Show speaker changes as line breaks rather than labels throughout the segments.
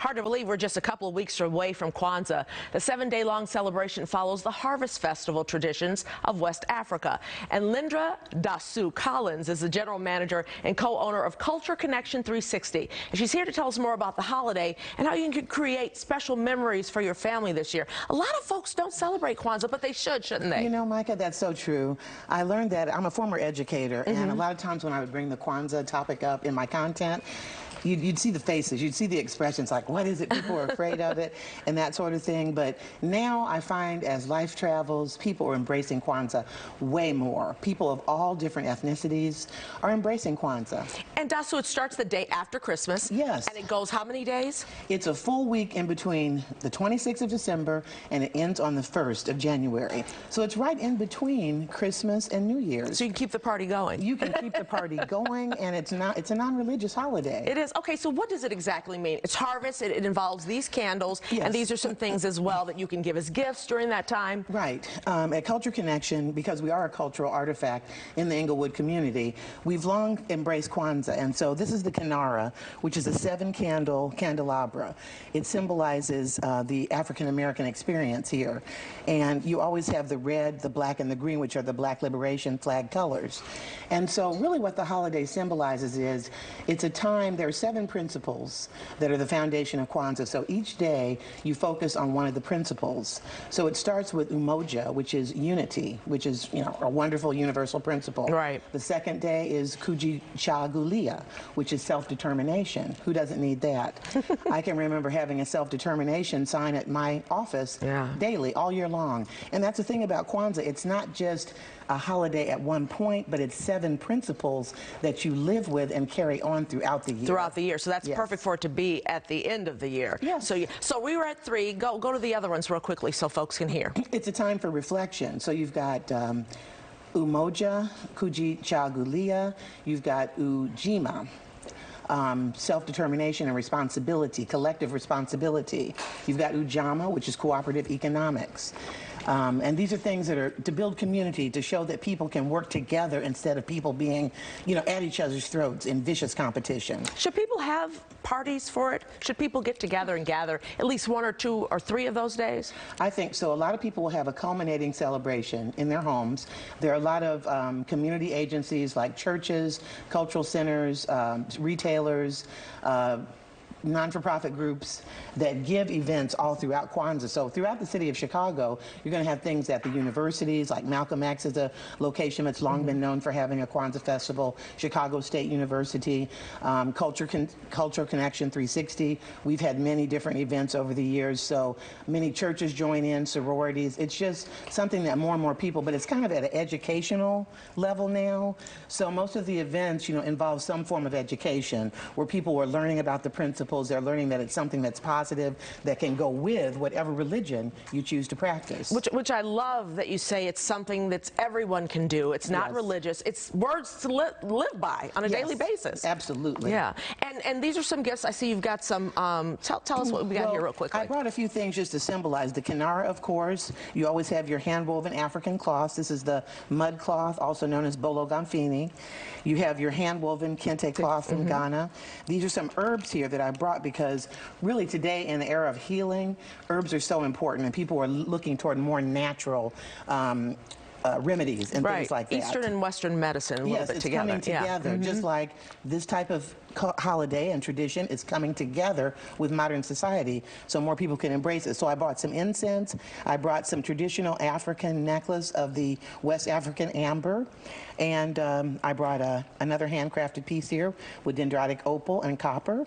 Hard to believe we're just a couple of weeks away from Kwanzaa. The 7-day-long celebration follows the Harvest Festival traditions of West Africa. And Lindra Dasu Collins is the general manager and co-owner of Culture Connection 360. And she's here to tell us more about the holiday and how you can create special memories for your family this year. A lot of folks don't celebrate Kwanzaa, but they should, shouldn't they?
You know, Micah, that's so true. I learned that. I'm a former educator, and a lot of times when I would bring the Kwanzaa topic up in my content, you'd see the faces, you'd see the expressions like, what is it? People are afraid of it and that sort of thing. But now I find as life travels, people are embracing Kwanzaa way more. People of all different ethnicities are embracing Kwanzaa.
And Dasu, it starts the day after Christmas.
Yes.
And it goes how many days?
It's a full week in between the 26th of December and it ends on the 1st of January. So it's right in between Christmas and New Year's.
So you can keep the party going.
You can keep the party going, and it's a non-religious holiday.
It is. Okay, so what does it exactly mean? It's harvest, it involves these candles,
yes.
And these are some things as well that you can give as gifts during that time.
Right. At Culture Connection, because we are a cultural artifact in the Inglewood community, we've long embraced Kwanzaa, and so this is the Kinara, which is a 7-candle candelabra. It symbolizes the African-American experience here, and you always have the red, the black, and the green, which are the Black Liberation flag colors. And so really what the holiday symbolizes is it's a time, there are 7 principles that are the foundation of Kwanzaa. So each day you focus on one of the principles. So it starts with umoja, which is unity, which is, you know, a wonderful universal principle.
Right.
The second day is kujichagulia, which is self-determination. Who doesn't need that? I can remember having a self-determination sign at my office daily, all year long. And that's the thing about Kwanzaa. It's not just a holiday at one point, but it's 7 principles that you live with and carry on throughout the year.
Throughout the year, so that's perfect for it to be at the end of the year.
Yes.
So we were at 3. Go to the other ones real quickly so folks can hear.
It's a time for reflection. So you've got umoja, kujichagulia, you've got ujima. Self-determination and responsibility, collective responsibility. You've got Ujamaa, which is cooperative economics. And these are things that are to build community, to show that people can work together instead of people being, you know, at each other's throats in vicious competition.
Should people have parties for it? Should people get together and gather at least 1 or 2 or 3 of those days?
I think so. A lot of people will have a culminating celebration in their homes. There are a lot of community agencies like churches, cultural centers, retailers, non-for-profit groups that give events all throughout Kwanzaa. So throughout the city of Chicago, you're going to have things at the universities, like Malcolm X is a location that's long been known for having a Kwanzaa festival, Chicago State University, Culture Connection 360. We've had many different events over the years, so many churches join in, sororities. It's just something that more and more people, but it's kind of at an educational level now. So most of the events, you know, involve some form of education where people are learning about the principles. They're learning that it's something that's positive that can go with whatever religion you choose to practice.
Which I love that you say it's something that everyone can do. It's not religious. It's words to live by on a daily basis.
Absolutely.
Yeah. And these are some gifts. I see you've got some. Tell us what we got here real quickly.
I brought a few things just to symbolize the Kinara, of course. You always have your hand-woven African cloths. This is the mud cloth, also known as bolo gamfini. You have your hand-woven kente cloth from Ghana. These are some herbs here that I brought because really today in the era of healing, herbs are so important and people are looking toward more natural remedies and things like that.
Eastern and Western medicine a little bit together.
Coming together, just like this type of holiday and tradition is coming together with modern society so more people can embrace it. So I brought some incense, I brought some traditional African necklace of the West African amber, and I brought another handcrafted piece here with dendritic opal and copper.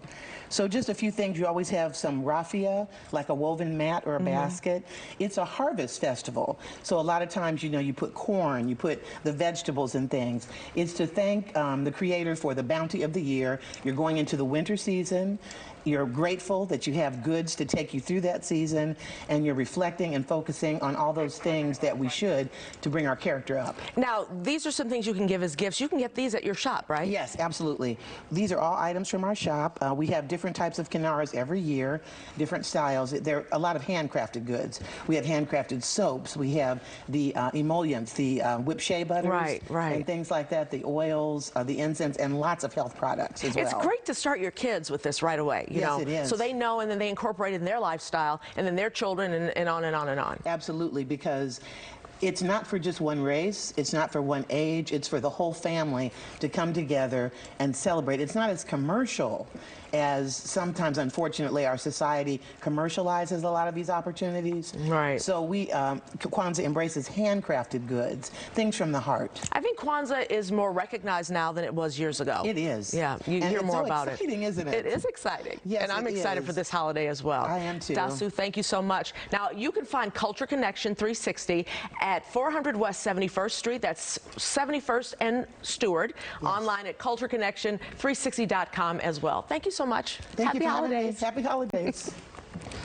So just a few things. You always have some raffia, like a woven mat or a basket. It's a harvest festival, so a lot of times, you know, you put corn, you put the vegetables and things. It's to thank the Creator for the bounty of the year. You're going into the winter season. You're grateful that you have goods to take you through that season, and you're reflecting and focusing on all those things that we should to bring our character up.
Now, these are some things you can give as gifts. You can get these at your shop, right?
Yes, absolutely. These are all items from our shop. We have different types of Kinaras every year, different styles. There are a lot of handcrafted goods. We have handcrafted soaps. We have the emollients, the whipped shea butters, and things like that, the oils, the incense, and lots of health products as well.
It's great to start your kids with this right away. you
Yes,
know.
it is.
So they know, and then they incorporate it in their lifestyle, and then their children, and on and on and on.
Absolutely, because it's not for just one race, it's not for one age, it's for the whole family to come together and celebrate. It's not as commercial as sometimes, unfortunately, our society commercializes a lot of these opportunities.
Right.
So Kwanzaa embraces handcrafted goods, things from the heart.
I think Kwanzaa is more recognized now than it was years ago.
It is.
Yeah, you
And
hear
it's
more
so
about
exciting,
it.
isn't it?
It is exciting.
Yes,
and I'm
it
excited
is.
for this holiday as well.
I am too.
Dasu, thank you so much. Now, you can find Culture Connection 360 at 400 West 71st Street. That's 71st and Stewart. Yes. Online at cultureconnection360.com as well. Thank you so much.
Thank
Happy
you for
holidays.
Happy holidays.